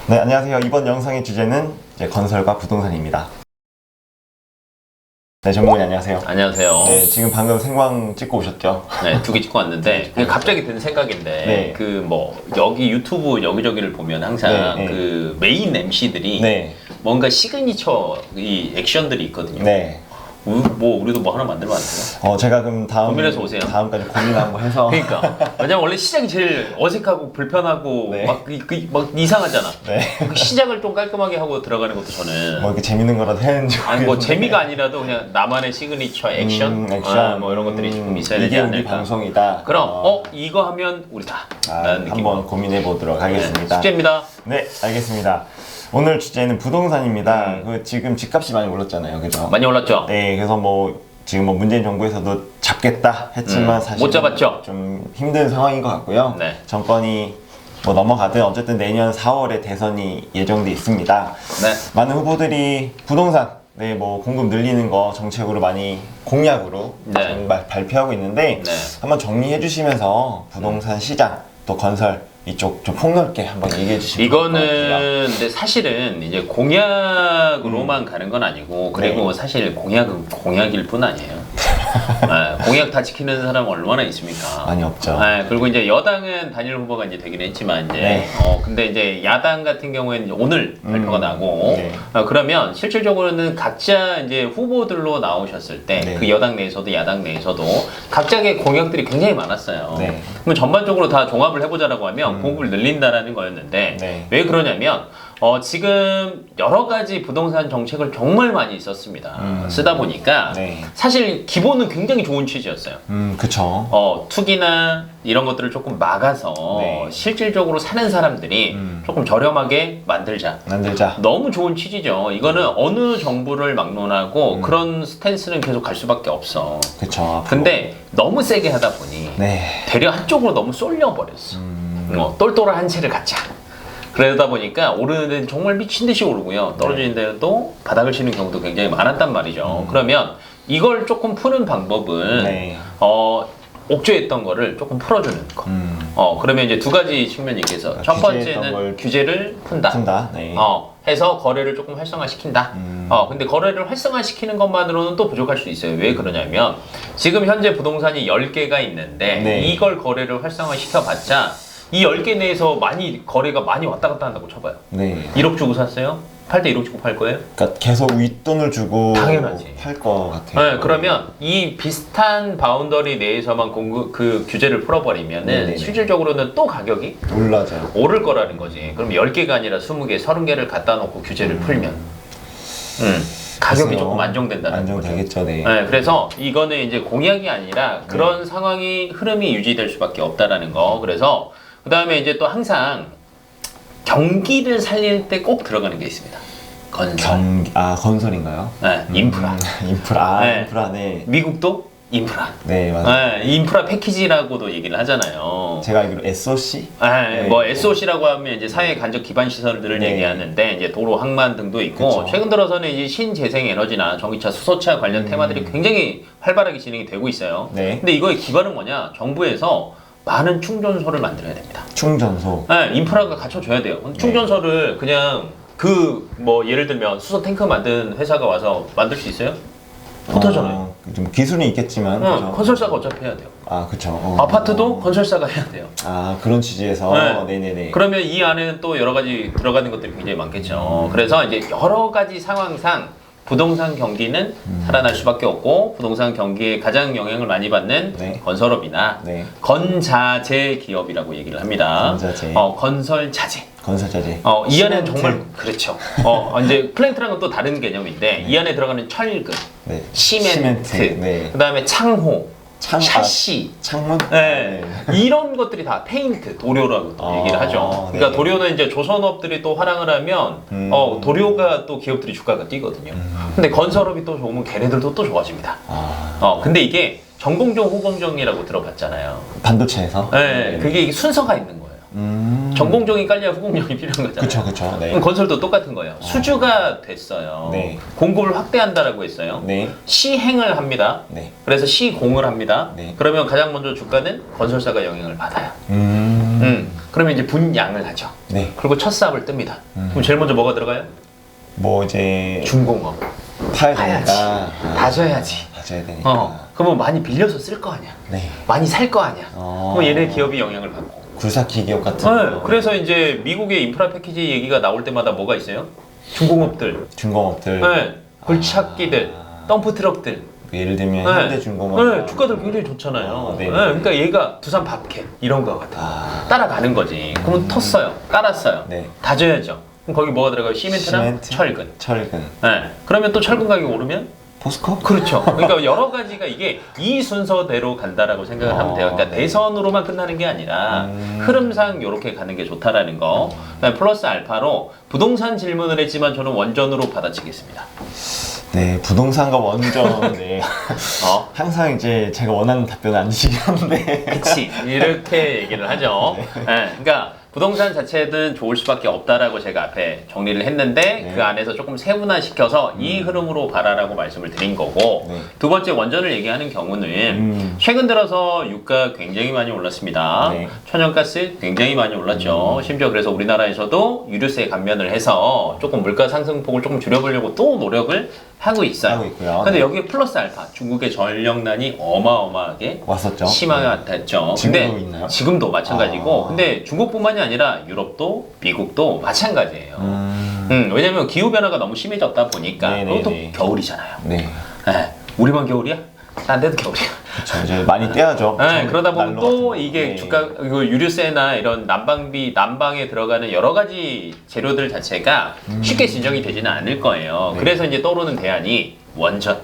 네, 안녕하세요. 이번 영상의 주제는 이제 건설과 부동산입니다. 네, 전문가님 안녕하세요. 안녕하세요. 네, 지금 방금 생광 찍고 오셨죠? 네, 2개 찍고 왔는데 그냥 갑자기 든 생각인데 네. 그 뭐 여기 유튜브 여기저기를 보면 항상 네, 네. 그 메인 MC들이 네. 뭔가 시그니처 이 액션들이 있거든요. 네. 우리도 뭐 하나 만들면 안 돼요? 제가 그럼 고민해서 오세요. 다음까지 고민 한번 해서. 그러니까 왜냐면 원래 시작이 제일 어색하고 불편하고 네. 막 이상하잖아. 네. 그 시작을 좀 깔끔하게 하고 들어가는 것도 저는 뭐 이렇게 재밌는 거라도 했는지. 아니 뭐 모르겠는데. 재미가 아니라도 그냥 나만의 시그니처 액션, 액션. 뭐 이런 것들이 조금 있어야 되지 이게 우리 않을까. 방송이다. 그럼 이거 하면 우리다 라는 느낌. 한번 고민해 보도록 하겠습니다. 숙제입니다. 네, 알겠습니다. 오늘 주제는 부동산입니다. 그 지금 집값이 많이 올랐잖아요, 그죠? 많이 올랐죠? 네, 그래서 뭐 지금 뭐 문재인 정부에서도 잡겠다 했지만 사실 못 잡았죠? 좀 힘든 상황인 것 같고요. 네. 정권이 뭐 넘어가든 어쨌든 내년 4월에 대선이 예정돼 있습니다. 네. 많은 후보들이 부동산 뭐 공급 늘리는 거 정책으로 많이 공약으로 네. 정말 발표하고 있는데 네. 한번 정리해 주시면서 부동산 시장 또 건설 이쪽 좀 폭넓게 한번 얘기해 주시면 좋을 것 같아요. 이거는 근데 사실은 이제 공약으로만 가는 건 아니고 그리고 네. 사실 공약은 공약일 뿐 아니에요. 네, 공약 다 지키는 사람 얼마나 있습니까? 많이 없죠. 네, 그리고 이제 여당은 단일 후보가 이제 되긴 했지만 이제 네. 근데 이제 야당 같은 경우에는 오늘 발표가 나고 네. 그러면 실질적으로는 각자 이제 후보들로 나오셨을 때 그 네. 여당 내에서도 야당 내에서도 각자의 공약들이 굉장히 많았어요. 네. 그럼 전반적으로 다 종합을 해보자라고 하면 공급을 늘린다라는 거였는데 네. 왜 그러냐면 지금 여러 가지 부동산 정책을 정말 많이 있었습니다. 쓰다 보니까 네. 사실 기본은 굉장히 좋은 취지였어요. 그쵸. 투기나 이런 것들을 조금 막아서 네. 실질적으로 사는 사람들이 조금 저렴하게 만들자. 만들자. 너무 좋은 취지죠. 이거는 어느 정부를 막론하고 그런 스탠스는 계속 갈 수밖에 없어. 그쵸. 앞으로. 근데 너무 세게 하다 보니 네. 대려 한쪽으로 너무 쏠려버렸어. 똘똘한 한 채를 갖자. 그러다 보니까 오르는 데는 정말 미친 듯이 오르고요. 떨어지는 데도 바닥을 치는 경우도 굉장히 많았단 말이죠. 그러면 이걸 조금 푸는 방법은 네. 옥죄했던 거를 조금 풀어주는 거. 그러면 이제 두 가지 측면이 있겠어. 첫 번째는 걸 규제를 푼다. 푼다. 네. 해서 거래를 조금 활성화시킨다. 근데 거래를 활성화시키는 것만으로는 또 부족할 수 있어요. 왜 그러냐면 지금 현재 부동산이 10개가 있는데 네. 이걸 거래를 활성화시켜봤자 이 10개 내에서 거래가 많이 왔다 갔다 한다고 쳐봐요. 네. 1억 주고 샀어요? 팔 때 1억 주고 팔 거예요? 그러니까 계속 윗돈을 주고 당연하지. 팔 것 같아요. 네, 그러면 이 비슷한 바운더리 내에서만 그 규제를 풀어버리면은 네네네. 실질적으로는 또 가격이 올라져요. 오를 거라는 거지. 그럼 10개가 아니라 20개, 30개를 갖다 놓고 규제를 풀면 가격이 글쎄요. 조금 안정된다는 거죠. 안정되겠죠. 네. 네, 그래서 이거는 이제 공약이 아니라 그런 상황이 흐름이 유지될 수밖에 없다라는 거. 그래서 그 다음에 이제 또 항상 경기를 살릴 때 꼭 들어가는 게 있습니다. 건설. 건설인가요? 네, 인프라. 인프라. 네. 인프라. 네. 미국도 인프라. 네, 맞아요. 네, 인프라 패키지라고도 얘기를 하잖아요. 제가 알기로 SOC? 네, 뭐 SOC라고 하면 이제 사회 간접 기반 시설들을 네. 얘기하는데 이제 도로, 항만 등도 있고 그쵸. 최근 들어서는 이제 신재생 에너지나 전기차, 수소차 관련 테마들이 굉장히 활발하게 진행이 되고 있어요. 네. 근데 이거의 기반은 뭐냐? 정부에서 많은 충전소를 만들어야 됩니다. 충전소. 네, 인프라가 갖춰줘야 돼요. 충전소를 그냥 예를 들면 수소 탱크 만든 회사가 와서 만들 수 있어요? 못하잖아요. 좀 기술은 있겠지만. 그죠? 건설사가 어차피 해야 돼요. 그쵸. 아파트도 건설사가 해야 돼요. 그런 취지에서. 네. 네네네. 그러면 이 안에는 또 여러 가지 들어가는 것들이 굉장히 많겠죠. 그래서 이제 여러 가지 상황상 부동산 경기는 살아날 수밖에 없고 부동산 경기에 가장 영향을 많이 받는 네. 건설업이나 네. 건자재 기업이라고 얘기를 합니다. 건자재. 건설자재. 건설자재. 이 안에는 시멘트. 정말 그렇죠. 이제 플랜트랑은 또 다른 개념인데 이 안에 들어가는 철근, 네. 시멘트, 네. 그다음에 창호, 창- 샤시, 창문? 네. 이런 것들이 다 페인트, 도료라고 또 얘기를 하죠. 그러니까 네. 도료는 이제 조선업들이 또 활항을 하면 도료가 또 기업들이 주가가 뛰거든요. 근데 건설업이 또 좋으면 걔네들도 또 좋아집니다. 근데 이게 전공정, 후공정이라고 들어봤잖아요. 반도체에서? 네. 그게 순서가 있는 거예요. 전공정이 깔려야 후공정이 필요한 거잖아요. 그쵸. 네. 그럼 건설도 똑같은 거예요. 수주가 됐어요. 네. 공급을 확대한다라고 했어요. 네. 시행을 합니다. 네. 그래서 시공을 합니다. 네. 그러면 가장 먼저 주가는 건설사가 영향을 받아요. 음. 그러면 이제 분양을 하죠. 네. 그리고 첫 삽을 뜹니다. 그럼 제일 먼저 뭐가 들어가요? 뭐 이제 중공업. 파야 파야지. 되니까 다져야지. 다져야 되니까. 그러면 많이 빌려서 쓸 거 아니야. 네. 많이 살 거 아니야. 그럼 얘네 기업이 영향을 받고. 굴삭기 기업 같은 네, 거. 그래서 이제 미국의 인프라 패키지 얘기가 나올 때마다 뭐가 있어요? 중공업들, 중공업들. 네, 굴착기들, 덤프 트럭들. 예를 들면 네. 현대중공업. 네, 주가들 굉장히 좋잖아요. 네. 네, 그러니까 얘가 두산 밥캐 이런 거 같아요. 따라가는 거지. 그러면 텄어요, 깔았어요. 네. 다져야죠. 그럼 거기 뭐가 들어가요? 시멘트랑 시멘트? 철근. 철근. 네. 그러면 또 철근 가격이 오르면 포스코? 그렇죠. 그러니까 여러 가지가 이게 이 순서대로 간다라고 생각을 하면 돼요. 그러니까 네. 대선으로만 끝나는 게 아니라 흐름상 이렇게 가는 게 좋다라는 거. 그다음에 플러스 알파로 부동산 질문을 했지만 저는 원전으로 받아치겠습니다. 네, 부동산과 원전. 네. 어? 항상 이제 제가 원하는 답변을 안 주시긴 한데. 그치 이렇게 얘기를 하죠. 네, 그러니까 부동산 자체는 좋을 수밖에 없다라고 제가 앞에 정리를 했는데 네. 그 안에서 조금 세분화시켜서 이 흐름으로 가라라고 말씀을 드린 거고 네. 두 번째 원전을 얘기하는 경우는 최근 들어서 유가 굉장히 많이 올랐습니다. 네. 천연가스 굉장히 많이 올랐죠. 심지어 그래서 우리나라에서도 유류세 감면을 해서 조금 물가 상승폭을 조금 줄여보려고 또 노력을 하고 있어요. 하고 있고요. 근데 네. 여기에 플러스 알파 중국의 전력난이 어마어마하게 왔었죠. 심화됐죠. 지금도 근데 있나요? 지금도 마찬가지고, 아. 근데 중국뿐만이 아니라 유럽도 미국도 마찬가지예요. 왜냐면 기후 변화가 너무 심해졌다 보니까 네네네. 또 겨울이잖아요. 네. 네. 우리만 겨울이야? 딴 데도 겨울이야. 그렇죠. 이제 많이 떼야죠. 네, 그러다 보면 난로 또 같은 거. 이게 네. 주가 이거 유류세나 이런 난방에 들어가는 여러 가지 재료들 자체가 쉽게 진정이 되지는 않을 거예요. 네. 그래서 이제 떠오르는 대안이 원전.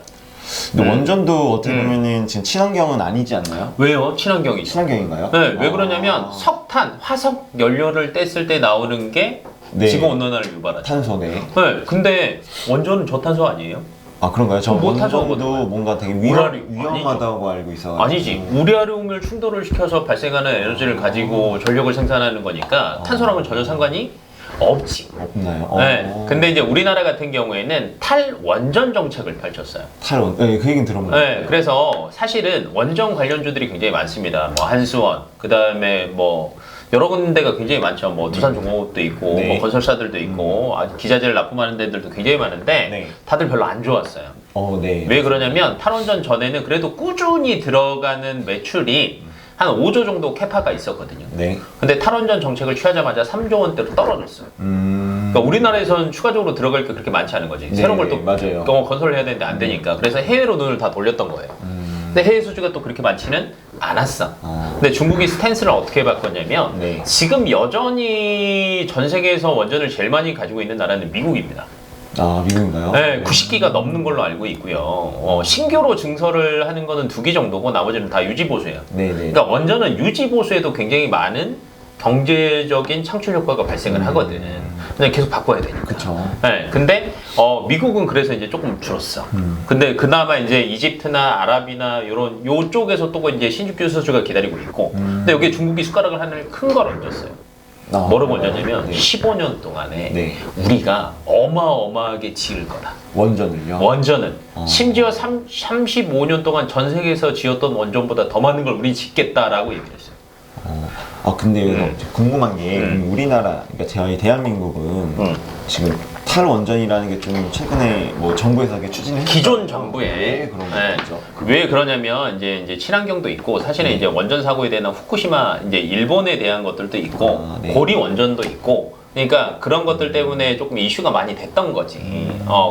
근데 원전도 어떻게 보면은 지금 친환경은 아니지 않나요? 왜요? 친환경이죠. 친환경인가요? 네, 왜 그러냐면 석탄, 화석 연료를 뗐을 때 나오는 게 네. 지구 온난화를 유발하죠. 탄소, 네. 네, 근데 원전은 저탄소 아니에요? 아, 그런가요? 저 뭐 원전도 탄소거든요. 뭔가 되게 우라리- 위험하다고 알고 있어요. 아니지. 우라리움을 충돌을 시켜서 발생하는 에너지를 가지고 전력을 생산하는 거니까 탄소랑은 전혀 상관이 없지. 없나요? 네, 근데 이제 우리나라 같은 경우에는 탈원전 정책을 펼쳤어요. 탈원, 네, 그 얘기는 들어본 것 네, 같아요. 그래서 사실은 원전 관련주들이 굉장히 많습니다. 뭐 한수원, 그 다음에 뭐 여러 군데가 굉장히 많죠. 뭐 두산중공업도 있고, 네. 뭐 건설사들도 있고, 기자재를 납품하는 데들도 굉장히 많은데 네. 다들 별로 안 좋았어요. 네. 왜 그러냐면 탈원전 전에는 그래도 꾸준히 들어가는 매출이 한 5조 정도 캐파가 있었거든요. 네. 근데 탈원전 정책을 취하자마자 3조 원대로 떨어졌어요. 그러니까 우리나라에선 추가적으로 들어갈 게 그렇게 많지 않은 거지. 네, 새로운 걸 또 맞아요. 건설을 해야 되는데 안 되니까. 그래서 해외로 눈을 다 돌렸던 거예요. 근데 해외 수주가 또 그렇게 많지는 않았어. 근데 중국이 스탠스를 어떻게 바꿨냐면 네. 지금 여전히 전 세계에서 원전을 제일 많이 가지고 있는 나라는 미국입니다. 아, 미국인가요? 네, 90기가 넘는 걸로 알고 있고요. 신규로 증설을 하는 거는 2기 정도고 나머지는 다 유지 보수예요. 네, 네. 그러니까 원전은 유지 보수에도 굉장히 많은 경제적인 창출 효과가 발생을 하거든. 근데 계속 바꿔야 되니까. 그쵸. 네, 근데 미국은 그래서 이제 조금 줄었어. 근데 그나마 이제 이집트나 아랍이나 요런 요쪽에서 또 이제 신규 수주가 기다리고 있고. 근데 여기 중국이 숟가락을 하나를 큰 걸 얹었어요. 뭐라고 얹었냐면 네. 15년 동안에 네. 우리가 어마어마하게 지을 거다. 원전을요? 원전은 심지어 35년 동안 전 세계에서 지었던 원전보다 더 많은 걸 우리 짓겠다라고 얘기를 했어요. 아, 근데 여기서 궁금한 게 우리나라, 그러니까 저희 대한민국은 지금 탈원전이라는 게 좀 최근에 뭐 정부에서 이렇게 추진을 기존 했잖아요. 정부에 왜 그런 거죠? 왜 그러냐면 이제 친환경도 있고 사실은 이제 원전 사고에 대한 후쿠시마 이제 일본에 대한 것들도 있고 아, 네. 고리 원전도 있고 그러니까 그런 것들 때문에 조금 이슈가 많이 됐던 거지.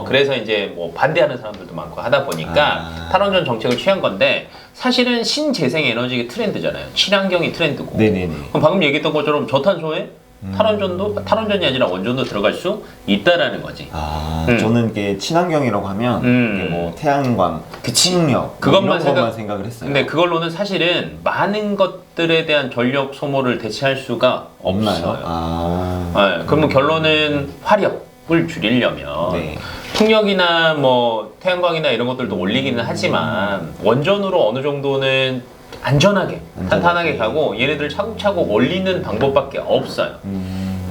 그래서 이제 뭐 반대하는 사람들도 많고 하다 보니까 탈원전 정책을 취한 건데 사실은 신재생 에너지 트렌드잖아요. 친환경이 트렌드고. 네네네. 그럼 방금 얘기했던 것처럼 저탄소에 탈원전이 아니라 원전도 들어갈 수 있다라는 거지. 아, 저는 이게 친환경이라고 하면 이게 뭐 태양광, 풍력 그것만 이런 것만 생각을 했어요. 근데 그걸로는 사실은 많은 것들에 대한 전력 소모를 대체할 수가 없나요? 없어요. 아, 네, 그러면 결론은 화력을 줄이려면 네. 풍력이나 뭐 태양광이나 이런 것들도 올리기는 하지만 원전으로 어느 정도는 탄탄하게 가고 얘네들 차곡차곡 올리는 방법밖에 없어요.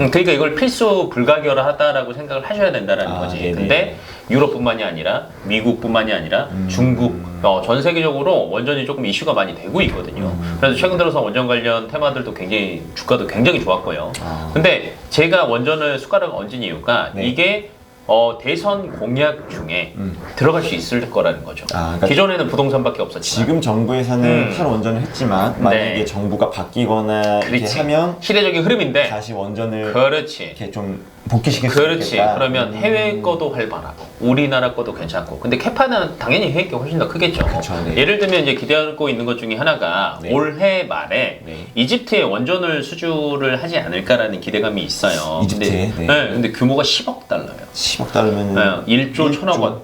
그러니까 이걸 필수 불가결하다라고 생각을 하셔야 된다라는 거지. 네네. 근데 유럽뿐만이 아니라 미국뿐만이 아니라 중국, 전 세계적으로 원전이 조금 이슈가 많이 되고 있거든요. 그래서 최근 들어서 원전 관련 테마들도 굉장히 주가도 굉장히 좋았고요. 근데 제가 원전을 숟가락을 얹은 이유가 네. 이게 대선 공약 중에 들어갈 수 있을 거라는 거죠. 그러니까 기존에는 부동산밖에 없었지만 지금 정부에서는 탈원전을 했지만 만약에 네. 정부가 바뀌거나 이렇게 그렇지. 하면 시대적인 흐름인데 다시 원전을 그렇지. 이렇게 좀 복귀시킬 수 그렇지. 있겠다. 그러면 해외 거도 활발하고 우리나라 거도 괜찮고. 근데 캐파는 당연히 해외 게 훨씬 더 크겠죠. 그렇죠, 네. 예를 들면 이제 기대하고 있는 것 중에 하나가 네. 올해 말에 네. 이집트에 원전을 수주를 하지 않을까라는 기대감이 있어요. 이집트에? 근데, 네. 근데 규모가 10억 달러예요. 10억 달러면 1조 1천억 원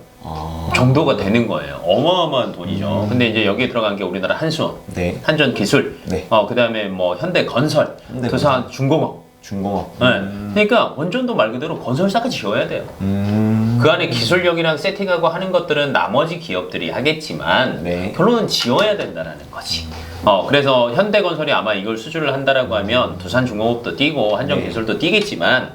정도가 되는 거예요. 어마어마한 돈이죠. 근데 이제 여기에 들어간 게 우리나라 한수원, 네. 한전 기술, 네. 그다음에 뭐 현대건설, 두산 중공업. 중공업. 네. 그러니까 원전도 말 그대로 건설사가 지어야 돼요. 그 안에 기술력이랑 세팅하고 하는 것들은 나머지 기업들이 하겠지만 네. 결론은 지어야 된다라는 거지. 그래서 현대건설이 아마 이걸 수주를 한다라고 하면 두산중공업도 뛰고 한전기술도 뛰겠지만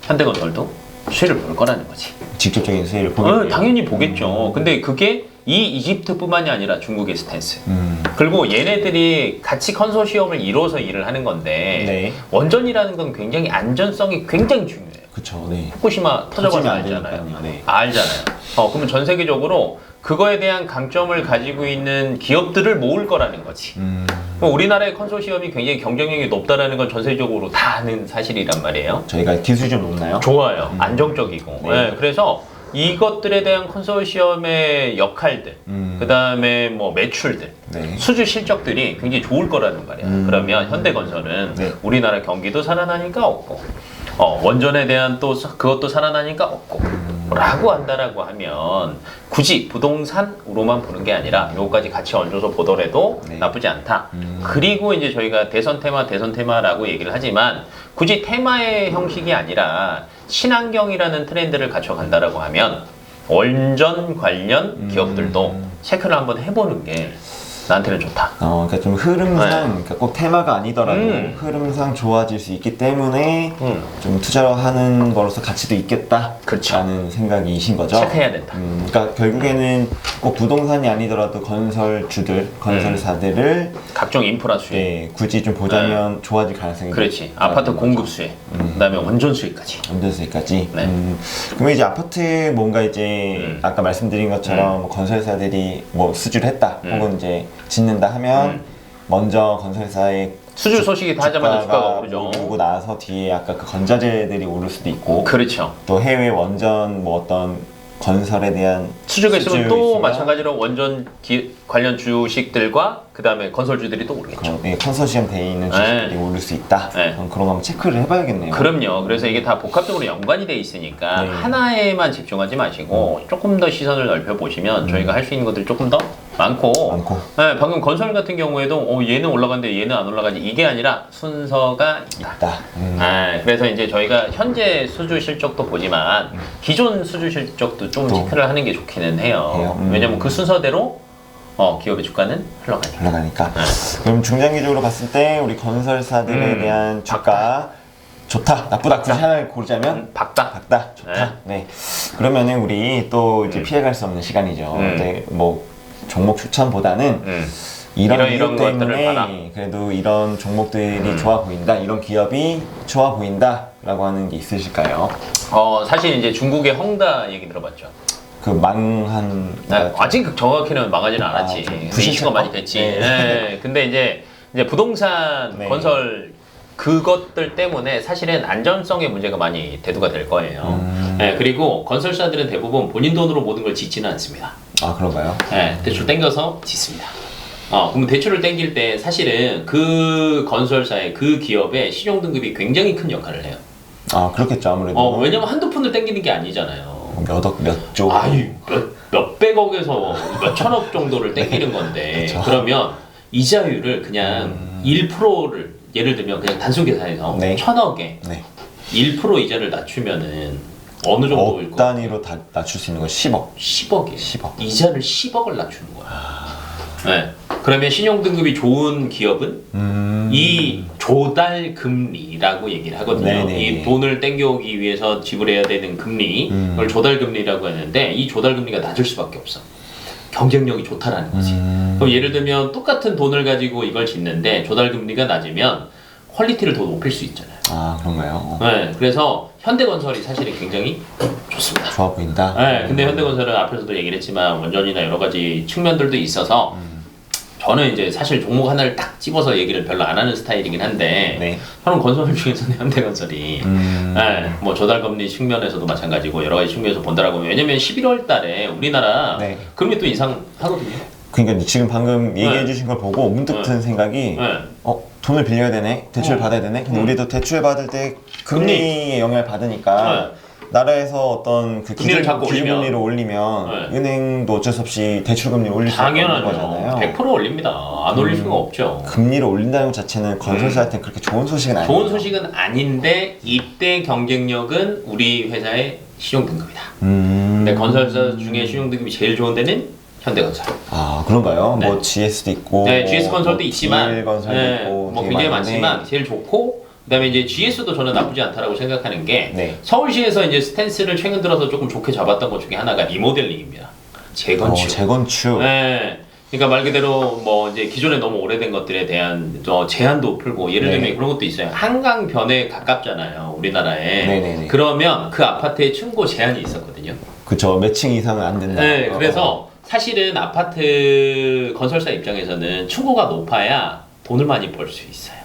현대건설도 수혜를 볼 거라는 거지. 직접적인 수혜를 보겠네요. 당연히 보겠죠. 근데 그게 이 이집트뿐만이 아니라 중국의 스탠스. 그리고 얘네들이 같이 컨소시엄을 이뤄서 일을 하는 건데 네. 원전이라는 건 굉장히 안전성이 굉장히 중요해요. 그쵸, 네. 후쿠시마 터져버리면 안 알잖아요. 되니까요. 네. 알잖아요. 그러면 전 세계적으로 그거에 대한 강점을 가지고 있는 기업들을 모을 거라는 거지. 그럼 우리나라의 컨소시엄이 굉장히 경쟁력이 높다라는 건 전 세계적으로 다 아는 사실이란 말이에요. 저희가 기술이 좀 높나요? 좋아요. 안정적이고. 네. 네, 그래서 이것들에 대한 컨소시엄의 역할들, 그 다음에 뭐 매출들, 네. 수주 실적들이 굉장히 좋을 거라는 말이야. 그러면 현대건설은 네. 우리나라 경기도 살아나니까 없고, 원전에 대한 또 그것도 살아나니까 없고, 라고 한다라고 하면 굳이 부동산으로만 보는 게 아니라 요거까지 같이 얹어서 보더라도 네. 나쁘지 않다. 그리고 이제 저희가 대선 테마라고 얘기를 하지만 굳이 테마의 형식이 아니라 친환경이라는 트렌드를 갖춰간다라고 하면 원전 관련 기업들도 체크를 한번 해보는 게 나한테는 좋다. 그러니까 좀 흐름상, 그러니까 꼭 테마가 아니더라도 흐름상 좋아질 수 있기 때문에 좀 투자하는 거로서 가치도 있겠다. 그렇죠. 라는 생각이신 거죠? 체크해야 된다. 그러니까 결국에는 꼭 부동산이 아니더라도 건설주들, 건설사들을 각종 인프라 수혜. 네, 굳이 좀 보자면 좋아질 가능성이 그렇지. 높다는 아파트 거죠. 공급 수혜. 그다음에 원전 수혜까지. 원전수익까지. 네. 그러면 이제 아파트 뭔가 이제 아까 말씀드린 것처럼 뭐 건설사들이 뭐 수주를 했다 혹은 이제 짓는다 하면 먼저 건설사의 수주 소식이 다 하자마자 주가가 오르죠. 오르고 나서 뒤에 아까 그 건자재들이 오를 수도 있고 그렇죠. 또 해외 원전 뭐 어떤 건설에 대한 수주가 있으면 또 있으면 마찬가지로 원전 관련 주식들과 그 다음에 건설주들이 또 오르겠죠. 컨소시엄 돼 있는 주식들이 네. 오를 수 있다. 네. 그런 거 한번 체크를 해봐야겠네요. 그럼요. 그래서 이게 다 복합적으로 연관이 돼 있으니까 네. 하나에만 집중하지 마시고 조금 더 시선을 넓혀 보시면 저희가 할 수 있는 것들이 조금 더 많고. 네, 방금 건설 같은 경우에도 얘는 올라가는데 얘는 안 올라가지 이게 아니라 순서가 있다. 그래서 이제 저희가 현재 수주 실적도 보지만 기존 수주 실적도 좀 체크를 하는 게 좋기는 해요. 왜냐면 그 순서대로 기업의 주가는 흘러가니까. 그럼 중장기적으로 봤을 때 우리 건설사들에 대한 주가 좋다, 나쁘다. 굳이 하나를 고르자면 박다. 좋다. 네. 그러면은 우리 또 이제 피해갈 수 없는 시간이죠. 근데 뭐 종목 추천보다는 이런 이유 때문에 그래도 이런 종목들이 좋아 보인다, 이런 기업이 좋아 보인다라고 하는 게 있으실까요? 사실 이제 중국의 헝다 얘기 들어봤죠. 그 망한 아직 정확히는 망하지는 않았지. 이슈가 많이 됐지. 네. 근데 이제 부동산 네. 건설 그것들 때문에 사실은 안전성의 문제가 많이 대두가 될 거예요. 네, 그리고 건설사들은 대부분 본인 돈으로 모든 걸 짓지는 않습니다. 아, 그런가요? 네, 대출 땡겨서 짓습니다. 그럼 대출을 땡길 때 사실은 그 건설사의 그 기업의 신용 등급이 굉장히 큰 역할을 해요. 아, 그렇겠죠, 아무래도. 왜냐면 한두 푼을 땡기는 게 아니잖아요. 몇 억, 몇 조. 아니, 몇백억에서 몇천억 정도를 땡기는 건데 그러면 이자율을 그냥 1%를 예를 들면 그냥 단순 계산해서 네. 1,000억에 네. 1% 이자를 낮추면은 어느 정도일 억 거? 단위로 다 낮출 수 있는 건 10억. 10억이에요. 10억. 이자를 10억을 낮추는 거야. 네. 그러면 신용 등급이 좋은 기업은 이 조달 금리라고 얘기를 하거든요. 네네. 이 돈을 땡겨오기 위해서 지불해야 되는 금리, 그걸 조달 금리라고 하는데 이 조달 금리가 낮을 수밖에 없어. 경쟁력이 좋다라는 거지. 그럼 예를 들면 똑같은 돈을 가지고 이걸 짓는데 조달 금리가 낮으면 퀄리티를 더 높일 수 있잖아요. 아, 그런가요? 네, 그래서 현대건설이 사실은 굉장히 좋습니다. 좋아 보인다. 네, 근데 현대건설은 앞에서도 얘기를 했지만 원전이나 여러 가지 측면들도 있어서 저는 이제 사실 종목 하나를 딱 집어서 얘기를 별로 안 하는 스타일이긴 한데 네. 저는 건설 중에서는 현대건설이 네, 뭐 조달금리 측면에서도 마찬가지고 여러 가지 측면에서 본다라고 하면 왜냐면 11월 달에 우리나라 네. 금리 또 인상하거든요. 그러니까 지금 방금 얘기해 네. 주신 걸 보고 문득 든 생각이 네. 돈을 빌려야 되네, 대출 받아야 되네. 근데 우리도 대출 받을 때 금리의 영향을 받으니까 나라에서 어떤 그 금리를 자꾸 기준금리를 올리면 은행도 어쩔 수 없이 대출 금리를 올릴 수 없는 거잖아요. 당연하죠. 100% 올립니다. 안 올릴 수가 없죠. 금리를 올린다는 것 자체는 건설사한테 그렇게 좋은 소식은 아니에요. 좋은 소식은 아닌데 이때 경쟁력은 우리 회사의 신용등급이다. 근데 건설사 중에 신용등급이 제일 좋은 데는 현대건설. 아, 그런가요? 네. 뭐 GS도 있고, 네, GS 건설도 있지만, DL 건설도 네, 있고, 뭐 되게 굉장히 많은데. 많지만 제일 좋고, 그다음에 이제 GS도 저는 나쁘지 않다라고 생각하는 게 네. 서울시에서 이제 스탠스를 최근 들어서 조금 좋게 잡았던 것 중에 하나가 리모델링입니다. 재건축. 재건축. 네. 그러니까 말 그대로 뭐 이제 기존에 너무 오래된 것들에 대한 제한도 풀고 예를 들면 네. 그런 것도 있어요. 한강변에 가깝잖아요, 우리나라에. 네네네. 그러면 그 아파트에 층고 제한이 있었거든요. 그쵸, 몇 층 이상은 안 된다. 네, 그래서 사실은 아파트 건설사 입장에서는 층고가 높아야 돈을 많이 벌 수 있어요.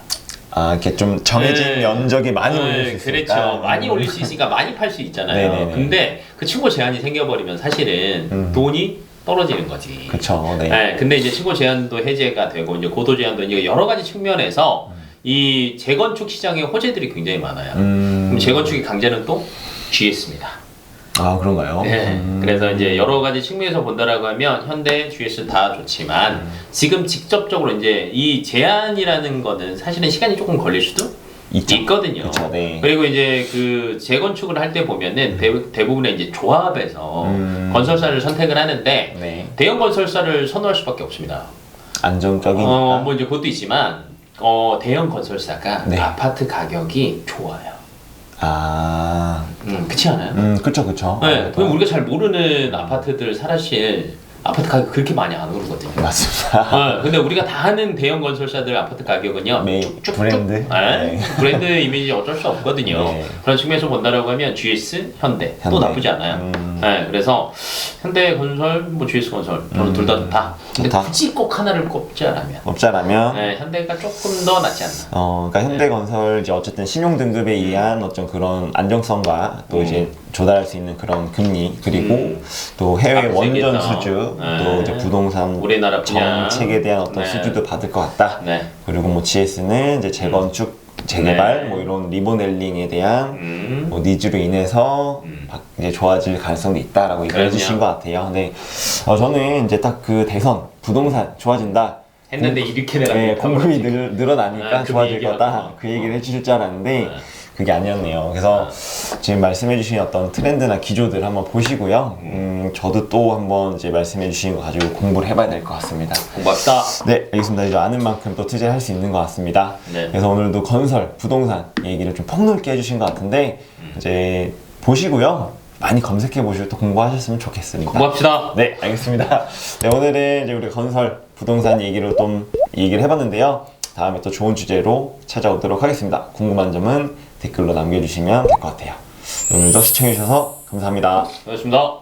아, 이렇게 좀 정해진 네. 면적이 많이 올릴 수 있으니까. 그렇죠. 많이 올릴 수 있으니까 많이 팔 수 있잖아요. 네네네. 근데 그 층고 제한이 생겨버리면 사실은 돈이 떨어지는 거지. 그쵸, 네. 네, 근데 이제 층고 제한도 해제가 되고 이제 고도 제한도 이제 여러 가지 측면에서 이 재건축 시장의 호재들이 굉장히 많아요. 그럼 재건축의 강자는 또 GS입니다. 아, 그런가요? 네, 그래서 이제 여러 가지 측면에서 본다라고 하면 현대, GS 다 좋지만 지금 직접적으로 이제 이 제한이라는 거는 사실은 시간이 조금 걸릴 수도 있죠. 있거든요. 그쵸, 네. 그리고 이제 그 재건축을 할 때 보면은 대부분의 이제 조합에서 건설사를 선택을 하는데 네. 대형 건설사를 선호할 수밖에 없습니다. 안정적이니까. 뭐 이제 그것도 있지만 대형 건설사가 네. 아파트 가격이 좋아요. 아, 그렇지 않아요? 그쵸. 네, 그럼 우리가 잘 모르는 아파트들 사실 아파트 가격 그렇게 많이 안 오르거든요. 맞습니다. 근데 우리가 다 아는 대형 건설사들 아파트 가격은요. 메인 쭉쭉 브랜드? 네. 브랜드 이미지 어쩔 수 없거든요. 네. 그런 측면에서 본다라고 하면 GS, 현대 또 현대. 나쁘지 않아요. 네, 그래서 현대 건설, 뭐 GS 건설 저는 둘 다 좋다. 근데 좋다. 굳이 꼭 하나를 꼽자라면 없자라면. 네, 현대가 조금 더 낫지 않나. 그러니까 현대건설 이제 어쨌든 신용 등급에 의한 어떤 그런 안정성과 또 이제 조달할 수 있는 그런 금리 그리고 또 해외 앞에서 원전 얘기했던, 수주 네. 또 이제 부동산 우리나라 분야. 정책에 대한 어떤 네. 수주도 받을 것 같다. 네. 그리고 뭐 GS는 이제 재건축, 재개발 네. 뭐 이런 리모델링에 대한 뭐 니즈로 인해서 이제 좋아질 가능성도 있다라고 얘기해 그럼요. 주신 것 같아요. 근데 저는 이제 딱 그 대선 부동산 좋아진다. 했는데 이렇게 내가 네, 못하고 공급이 그러지. 늘어나니까 그 좋아질 얘기하고. 거다. 그 얘기를 해주실 줄 알았는데 네. 그게 아니었네요. 그래서 지금 말씀해주신 어떤 트렌드나 기조들 한번 보시고요. 저도 또 한번 이제 말씀해주신 거 가지고 공부를 해봐야 될 것 같습니다. 고맙다. 네, 알겠습니다. 이제 아는 만큼 또 투자할 수 있는 것 같습니다. 네. 그래서 오늘도 건설, 부동산 얘기를 좀 폭넓게 해주신 것 같은데 이제 보시고요. 많이 검색해 보시고 또 공부하셨으면 좋겠습니다. 고맙습니다. 네, 알겠습니다. 네, 오늘은 이제 우리 건설, 부동산 얘기로 좀 얘기를 해봤는데요. 다음에 또 좋은 주제로 찾아오도록 하겠습니다. 궁금한 점은 댓글로 남겨주시면 될 것 같아요. 오늘도 시청해주셔서 감사합니다. 고맙습니다.